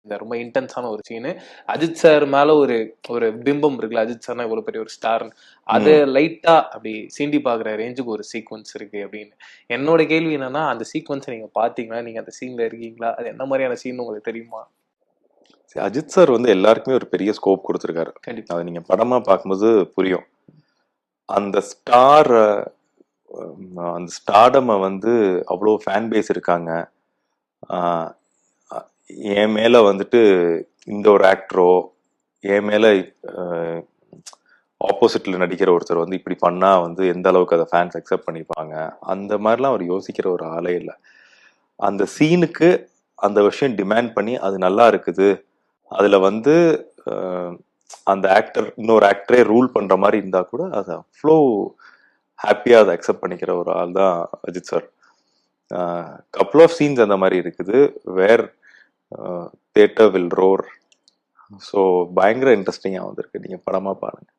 இந்த ரொம்ப இன்டென்ஸான ஒரு சீனு. அஜித் சார் மேல ஒரு ஒரு பிம்பம் இருக்குல்ல, அஜித் சார்னா இவ்வளவு பெரிய ஒரு ஸ்டார், அது லைட்டா அப்படி சீண்டி பாக்குற ரேஞ்சுக்கு ஒரு சீக்வன்ஸ் இருக்கு அப்படின்னு. என்னோட கேள்வி என்னன்னா, அந்த சீக்வன்ஸை நீங்க பாத்தீங்களா? நீங்க அந்த சீன்ல இருக்கீங்களா? அது என்ன மாதிரியான சீன் உங்களுக்கு தெரியுமா? அஜித் சார் வந்து எல்லாருக்குமே ஒரு பெரிய ஸ்கோப் கொடுத்துருக்காரு. கண்டிப்பா. அதை நீங்க படமா பார்க்கும்போது புரியும். அந்த ஸ்டார், அந்த ஸ்டார்டம் வந்து அவ்வளோ ஃபேன் பேஸ் இருக்காங்க. என் மேல வந்துட்டு இந்த ஒரு ஆக்டரோ, என் மேல ஆப்போசிட்ல நடிக்கிற ஒருத்தர் வந்து இப்படி பண்ணா வந்து எந்த அளவுக்கு அதை ஃபேன்ஸ் அக்செப்ட் பண்ணிப்பாங்க, அந்த மாதிரிலாம் அவர் யோசிக்கிற ஒரு ஆளே இல்லை. அந்த சீனுக்கு அந்த விஷயம் டிமாண்ட் பண்ணி அது நல்லா இருக்குது, அதுல வந்து அந்த ஆக்டர் இன்னொரு ஆக்டரே ரூல் பண்ற மாதிரி இருந்தா கூட அதை அவ்வளோ ஹாப்பியா அதை அக்செப்ட் பண்ணிக்கிற ஒரு ஆள் தான் Ajith sir. Couple of scenes அந்த மாதிரி இருக்குது where theatre will roar. So பயங்கர இன்ட்ரெஸ்டிங்காக வந்திருக்கு, நீங்க படமா பாருங்க.